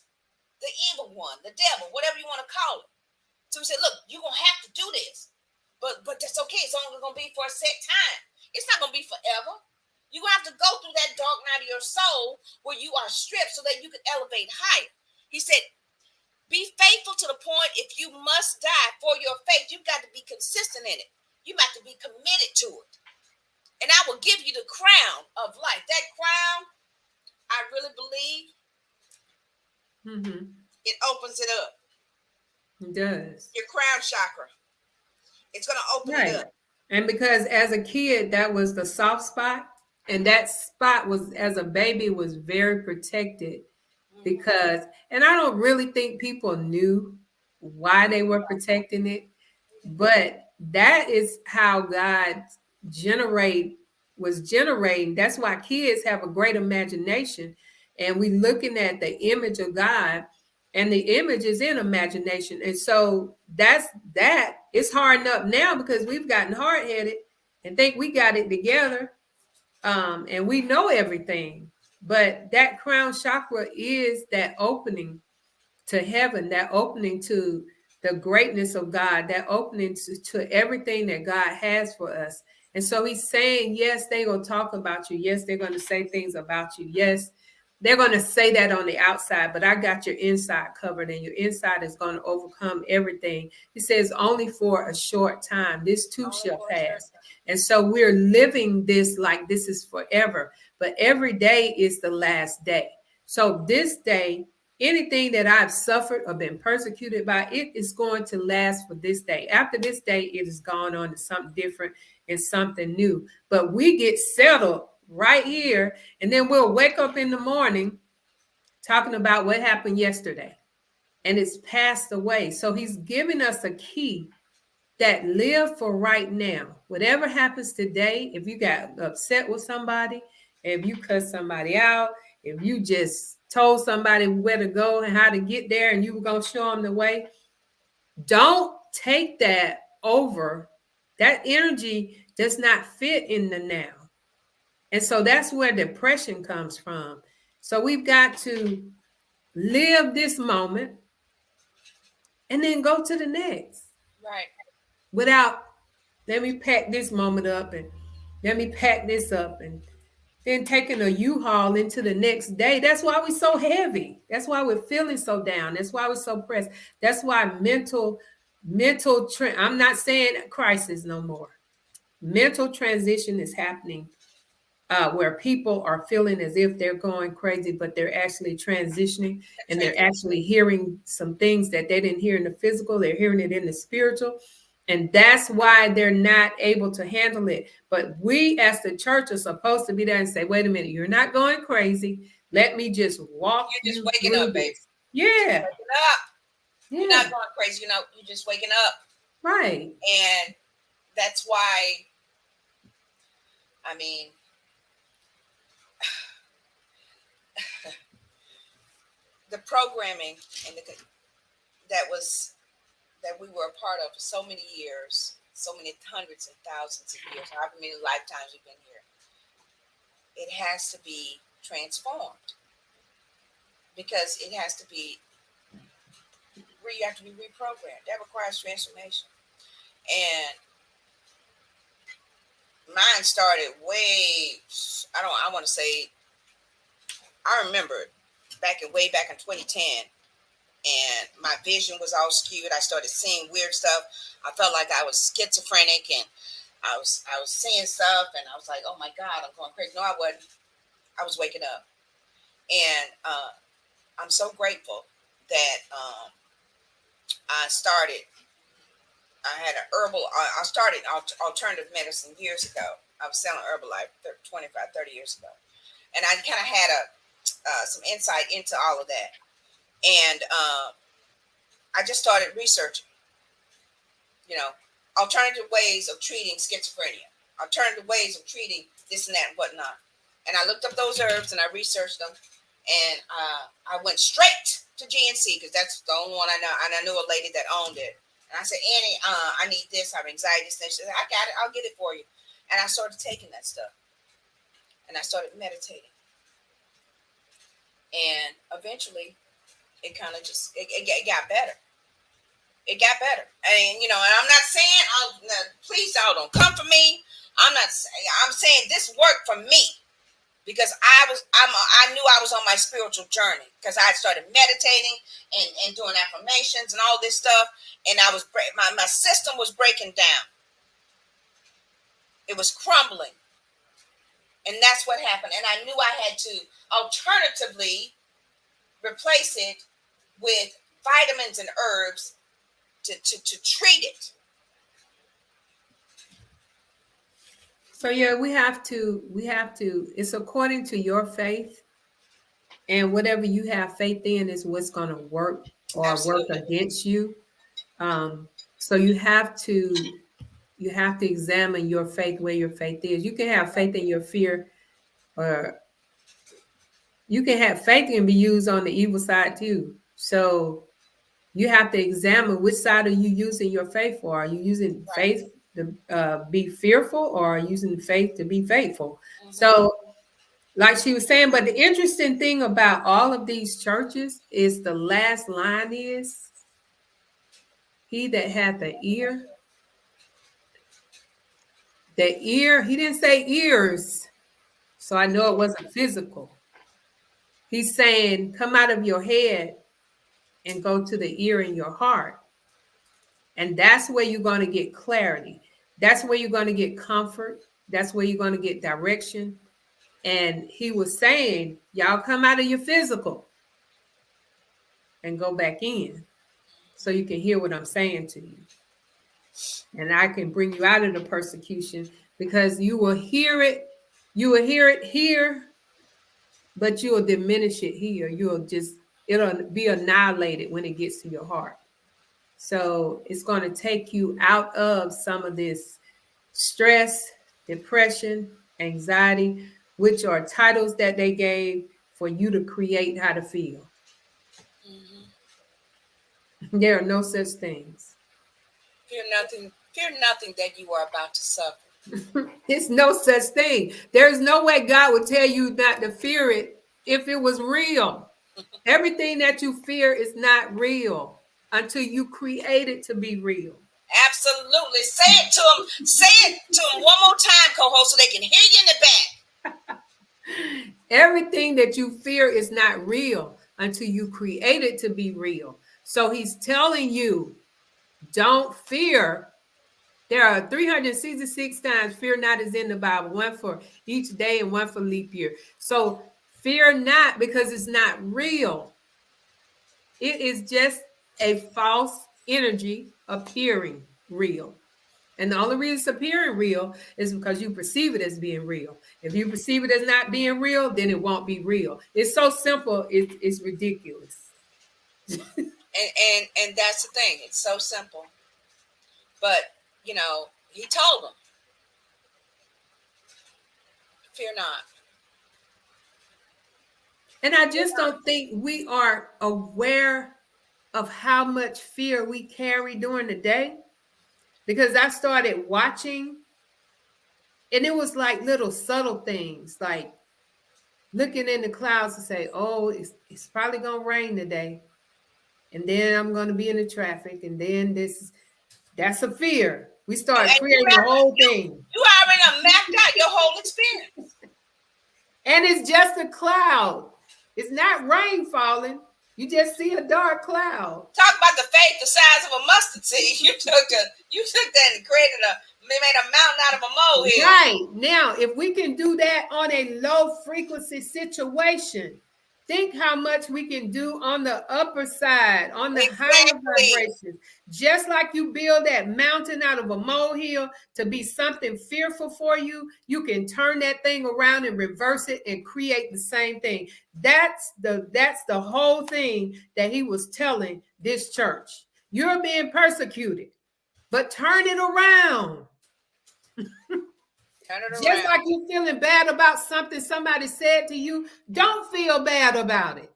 the evil one, the devil, whatever you want to call it. So he said, look, you're going to have to do this. But that's okay. It's only going to be for a set time. It's not going to be forever. You're going to have to go through that dark night of your soul where you are stripped so that you can elevate higher. He said, be faithful to the point. If you must die for your faith, you've got to be consistent in it. You have to be committed to it. And I will give you the crown of life. That crown, I really believe, it opens it up. It does. Your crown chakra. It's going to open it up. And because as a kid, that was the soft spot. And that spot was, as a baby, was very protected. Because, and I don't really think people knew why they were protecting it. But that is how God was generating. That's why kids have a great imagination. And we looking at the image of God, and the image is in imagination. And so that's that. It's hard enough now because we've gotten hard-headed and think we got it together. And we know everything. But that crown chakra is that opening to heaven, that opening to the greatness of God, that opening to everything that God has for us. And so he's saying, yes, they're going to talk about you. Yes, they're going to say things about you. Yes, they're going to say that on the outside, but I got your inside covered, and your inside is going to overcome everything. He says only for a short time. This too shall pass. And so we're living this like this is forever, but every day is the last day. So this day, anything that I've suffered or been persecuted by, it is going to last for this day. After this day, it is gone on to something different and something new. But we get settled right here, and then we'll wake up in the morning talking about what happened yesterday, and it's passed away. So he's giving us a key that live for right now. Whatever happens today, if you got upset with somebody, if you cut somebody out, if you just told somebody where to go and how to get there and you were going to show them the way, don't take that over. That energy does not fit in the now. And so that's where depression comes from. So we've got to live this moment and then go to the next. Right. Without, let me pack this moment up and let me pack this up and then taking a U-Haul into the next day. That's why we're so heavy. That's why we're feeling so down. That's why we're so pressed. That's why I'm not saying crisis no more. Mental transition is happening where people are feeling as if they're going crazy, but they're actually transitioning, and they're actually hearing some things that they didn't hear in the physical. They're hearing it in the spiritual. And that's why they're not able to handle it. But we as the church are supposed to be there and say, wait a minute, you're not going crazy. Let me just walk you. You're just waking up, baby. Yeah. You're waking up. Yeah. You're not going crazy. You're just waking up. Right. And that's why, I mean, the programming and that we were a part of for so many years, so many hundreds and thousands of years, however many lifetimes we've been here, it has to be transformed because it has to be, you have to be reprogrammed. That requires transformation. And mine started I want to say, I remember way back in 2010, and my vision was all skewed. I started seeing weird stuff. I felt like I was schizophrenic, and I was seeing stuff, and I was like, oh my God, I'm going crazy. No, I wasn't. I was waking up. And I'm so grateful that I started alternative medicine years ago. I was selling Herbalife 25, 30 years ago. And I kind of had some insight into all of that. And I just started researching, alternative ways of treating schizophrenia, alternative ways of treating this and that and whatnot. And I looked up those herbs and I researched them. And I went straight to GNC because that's the only one I know. And I knew a lady that owned it. And I said, Annie, I need this. I have anxiety. And she said, I got it. I'll get it for you. And I started taking that stuff. And I started meditating. And eventually, it kind of just, it got better. It got better. And, and I'm not saying, please y'all don't come for me. I'm saying this worked for me. Because I knew I was on my spiritual journey because I started meditating and doing affirmations and all this stuff, and my system was breaking down. It was crumbling, and that's what happened. And I knew I had to alternatively replace it with vitamins and herbs to treat it. So yeah, we have to, it's according to your faith, and whatever you have faith in is what's going to work or Absolutely. work against you. So you have to examine your faith, where your faith is. You can have faith in your fear, or you can have faith and be used on the evil side too. So you have to examine which side are you using your faith for. Are you using faith to be fearful, or are you using faith to be faithful? Mm-hmm. So like she was saying, but the interesting thing about all of these churches is the last line is, he that hath the ear, he didn't say ears. So I know it wasn't physical. He's saying, come out of your head and go to the ear in your heart. And that's where you're going to get clarity. That's where you're going to get comfort. That's where you're going to get direction. And he was saying, y'all come out of your physical and go back in so you can hear what I'm saying to you. And I can bring you out of the persecution, because you will hear it. You will hear it here, but you will diminish it here. It'll be annihilated when it gets to your heart. So it's going to take you out of some of this stress, depression, anxiety, which are titles that they gave for you to create how to feel. Mm-hmm. There are no such things. Fear nothing that you are about to suffer. It's no such thing. There's no way God would tell you not to fear it if it was real. Everything that you fear is not real until you create it to be real. Absolutely. Say it to them. Say it to them one more time, co-host, so they can hear you in the back. Everything that you fear is not real until you create it to be real. So he's telling you, don't fear. There are 366 times fear not is in the Bible, one for each day and one for leap year. So fear not, because it's not real. It is just a false energy appearing real. And the only reason it's appearing real is because you perceive it as being real. If you perceive it as not being real, then it won't be real. It's so simple, it's ridiculous. and that's the thing. It's so simple. But, he told them, fear not. And I just don't think we are aware of how much fear we carry during the day. because I started watching, and it was like little subtle things, like looking in the clouds to say, oh, it's probably going to rain today. And then I'm going to be in the traffic. And then that's a fear. We start creating the whole thing. You already mapped out your whole experience. And it's just a cloud. It's not rain falling. You just see a dark cloud. Talk about the faith the size of a mustard seed. You took that and made a mountain out of a molehill. Right. Now, if we can do that on a low frequency situation, think how much we can do on the upper side, on the higher vibrations. Just like you build that mountain out of a molehill to be something fearful for you, you can turn that thing around and reverse it and create the same thing. That's the whole thing that he was telling this church. You're being persecuted, but turn it around. Just like you feeling bad about something somebody said to you, don't feel bad about it.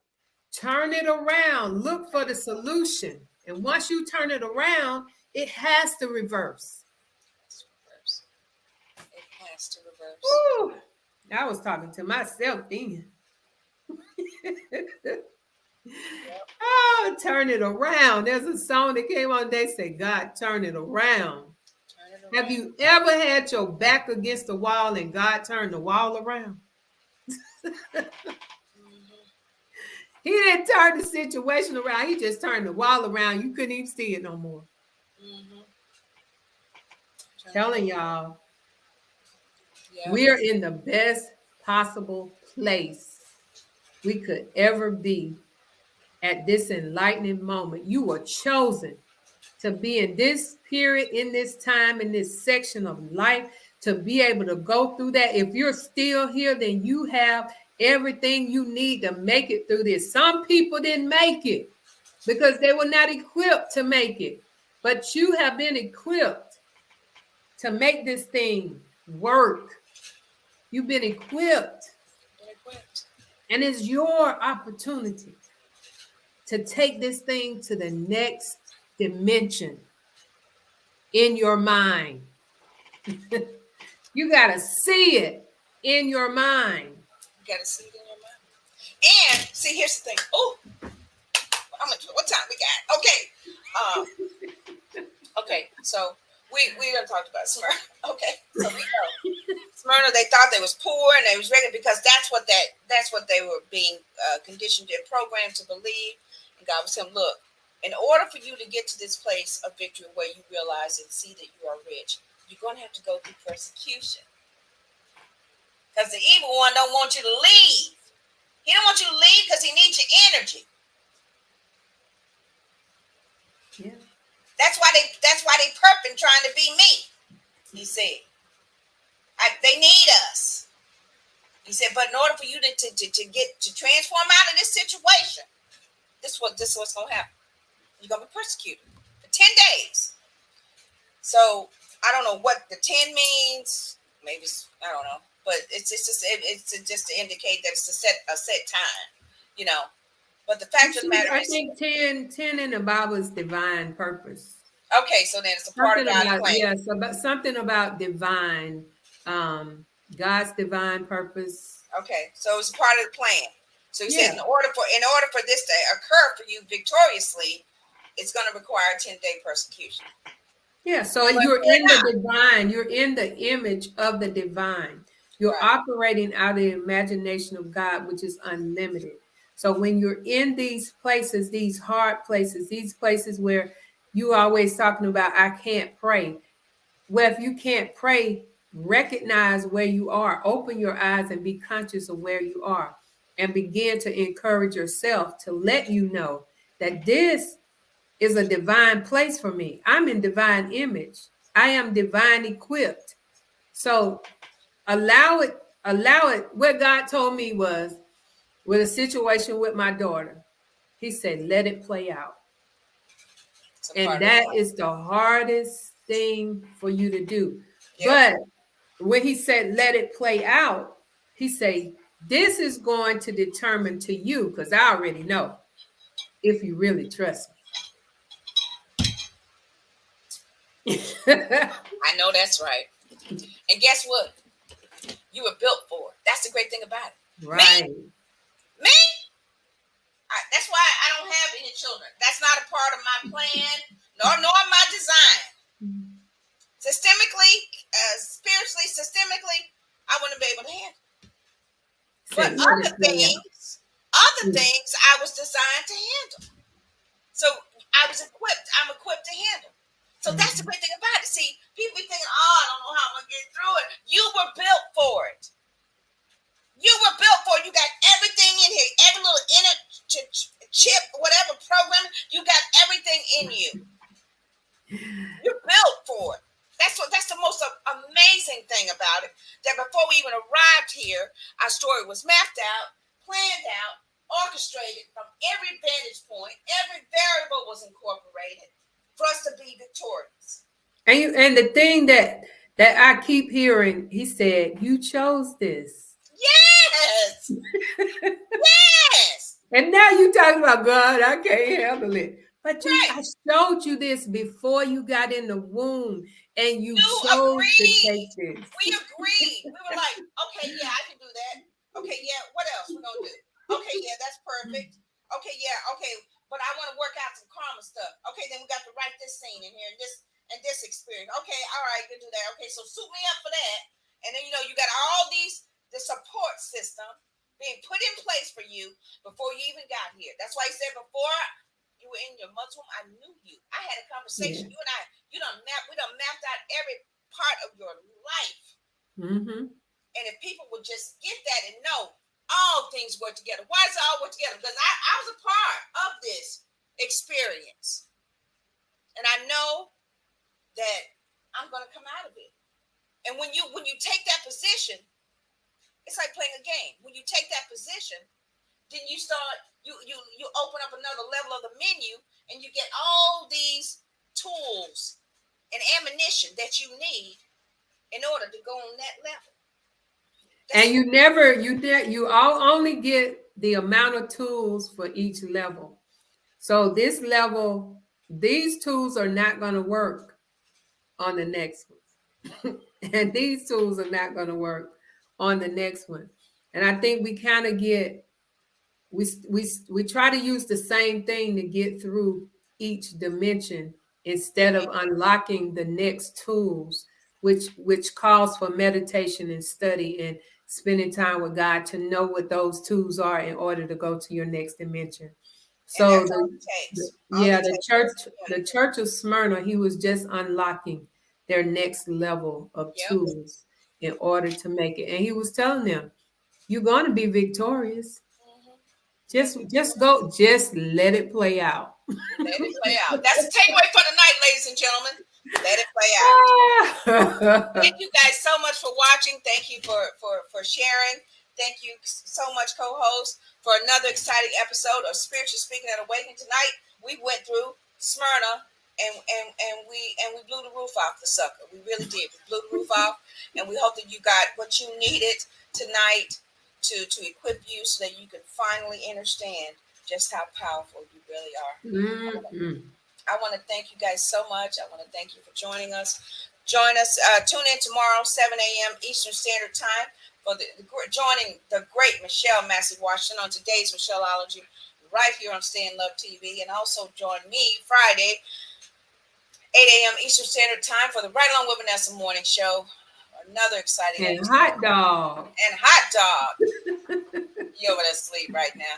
Turn it around. Look for the solution. And once you turn it around, it has to reverse. It has to reverse. Woo. I was talking to myself then. Oh, turn it around. There's a song that came on. They say, God, turn it around. Have you ever had your back against the wall and God turned the wall around? He didn't turn the situation around. He just turned the wall around. You couldn't even see it no more. Telling y'all, we are in the best possible place we could ever be at this enlightening moment. You were chosen to be in this period, in this time, in this section of life, to be able to go through that. If you're still here, then you have everything you need to make it through this. Some people didn't make it because they were not equipped to make it. But you have been equipped to make this thing work. You've been equipped. And it's your opportunity to take this thing to the next dimension in your mind. You got to see it in your mind. You got to see it in your mind. And see, here's the thing. Oh, what time we got? Okay. Okay. So we done talked about Smyrna. Okay. So we know Smyrna. They thought they was poor and they was ready because that's what they were being conditioned and programmed to believe. And God was saying, look, in order for you to get to this place of victory where you realize and see that you are rich, you're going to have to go through persecution. Because the evil one don't want you to leave. He don't want you to leave because he needs your energy. Yeah. That's why they perping trying to be me. He said, they need us. He said, but in order for you to transform out of this situation, this is what's going to happen. You're going to be persecuted for 10 days. So I don't know what the 10 means. Maybe I don't know, but it's just to indicate that it's a set time, you know. But the fact of the matter is, I think 10 in the Bible is divine purpose. Okay, so then it's a part of God's plan. Yes, about something about divine, God's divine purpose. Okay, so it's a part of the plan. So he said, in order for this to occur for you victoriously, it's going to require a 10-day persecution. Yeah, so you're in the divine. You're in the image of the divine. You're operating out of the imagination of God, which is unlimited. So when you're in these places, these hard places, these places where you always talking about, I can't pray. Well, if you can't pray, recognize where you are. Open your eyes and be conscious of where you are. And begin to encourage yourself to let you know that this is a divine place for me. I'm in divine image. I am divine equipped. So allow it. What God told me was with a situation with my daughter, he said, let it play out. And that is the hardest thing for you to do. But when he said, let it play out, he said, this is going to determine to you, because I already know if you really trust me. I know that's right. And guess what? You were built for it. That's the great thing about it. Right. Me? That's why I don't have any children. That's not a part of my plan, nor my design. Systemically, spiritually, systemically, I wouldn't be able to handle. But other things I was designed to handle. So I'm equipped to handle. So that's the great thing about it. See, people be thinking, I don't know how I'm going to get through it. You were built for it. You were built for it. You got everything in here. Every little inner chip, whatever program, you got everything in you. You're built for it. That's the most amazing thing about it. That before we even arrived here, our story was mapped out, planned out, orchestrated from every vantage point. Every variable was incorporated for us to be victorious. And the thing that I keep hearing, he said, you chose this. Yes. Yes. And now you talking about, God, I can't handle it. But I showed you this before you got in the womb, and you chose to take this. We agreed. We were like, okay, yeah, I can do that. Okay, yeah, what else we're going to do? Okay, yeah, that's perfect. Okay, yeah, okay, but I want to work out some karma stuff. Okay, then we got to write this scene in here and this experience. Okay, all right, you can do that. Okay, so suit me up for that. And then, you got all the support system being put in place for you before you even got here. That's why he said before you were in your mother's womb, I knew you. I had a conversation. Yeah. You and I, we done mapped out every part of your life. Mm-hmm. And if people would just get that and know all things work together. Why does it all work together? Because I was a part of this experience. And I know that I'm going to come out of it. And when you take that position, it's like playing a game. When you take that position, then you start, you open up another level of the menu, and you get all these tools and ammunition that you need in order to go on that level. And you only get the amount of tools for each level. So this level, these tools are not going to work on the next one. And these tools are not going to work on the next one. And I think we kind of we try to use the same thing to get through each dimension instead of unlocking the next tools, which calls for meditation and study and spending time with God to know what those tools are in order to go to your next dimension. So the church of Smyrna, he was just unlocking their next level of tools in order to make it. And he was telling them, you're going to be victorious. Mm-hmm. Just let it play out. Let it play out. That's the takeaway for the night, ladies and gentlemen. Let it play out. Thank you guys so much for watching. Thank you for sharing. Thank you so much, co-host, for another exciting episode of Spiritual Speaking at Awakening. Tonight, we went through Smyrna and we blew the roof off the sucker. We really did. We blew the roof off, and we hope that you got what you needed tonight to equip you so that you can finally understand just how powerful you really are. Mm-hmm. I want to thank you guys so much. I want to thank you for joining us. Join us. Tune in tomorrow, 7 a.m. Eastern Standard Time, for joining the great Michelle Massey Washington on today's Michelleology, right here on Stay in Love TV. And also join me Friday, 8 a.m. Eastern Standard Time, for the Right Along with Vanessa morning show. Another exciting episode. Hot dog. You over there asleep right now.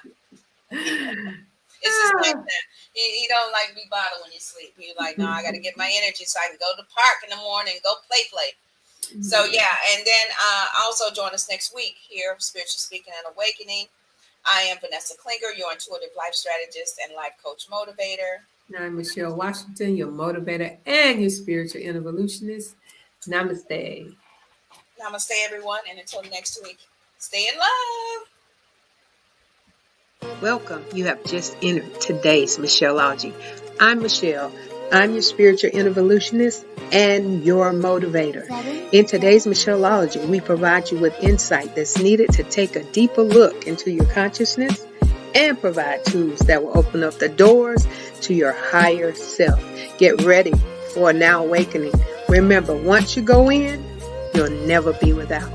It's just like that. He don't like to be bothered when you sleep. He's like, no, I got to get my energy so I can go to the park in the morning and go play. Mm-hmm. So, yeah. And then also join us next week here, Spiritual Speaking and Awakening. I am Vanessa Klinger, your intuitive life strategist and life coach motivator. And I'm Michelle Washington, your motivator and your spiritual evolutionist. Namaste. Namaste, everyone. And until next week, stay in love. Welcome. You have just entered today's Michelleology. I'm Michelle. I'm your spiritual evolutionist and your motivator. In today's Michelleology, we provide you with insight that's needed to take a deeper look into your consciousness and provide tools that will open up the doors to your higher self. Get ready or now awakening. Remember, once you go in, you'll never be without.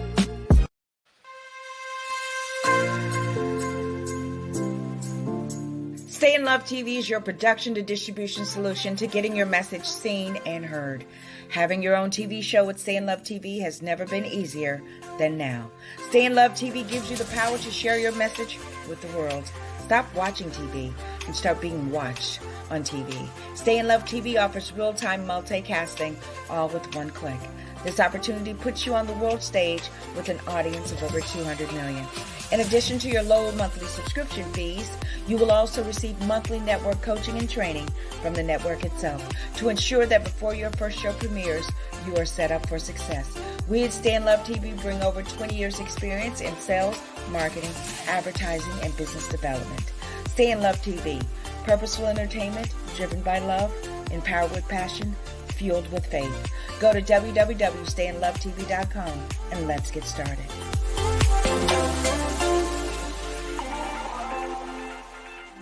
Stay in Love TV is your production to distribution solution to getting your message seen and heard. Having your own TV show with Stay in Love TV has never been easier than now. Stay in Love TV gives you the power to share your message with the world. Stop watching TV and start being watched on TV. Stay in Love TV offers real-time multicasting, all with one click. This opportunity puts you on the world stage with an audience of over 200 million. In addition to your low monthly subscription fees, you will also receive monthly network coaching and training from the network itself to ensure that before your first show premieres, you are set up for success. We at Stay in Love TV bring over 20 years experience in sales, marketing, advertising, and business development. Stay in Love TV, purposeful entertainment driven by love, empowered with passion, fueled with faith. Go to www.stayinlovetv.com and let's get started.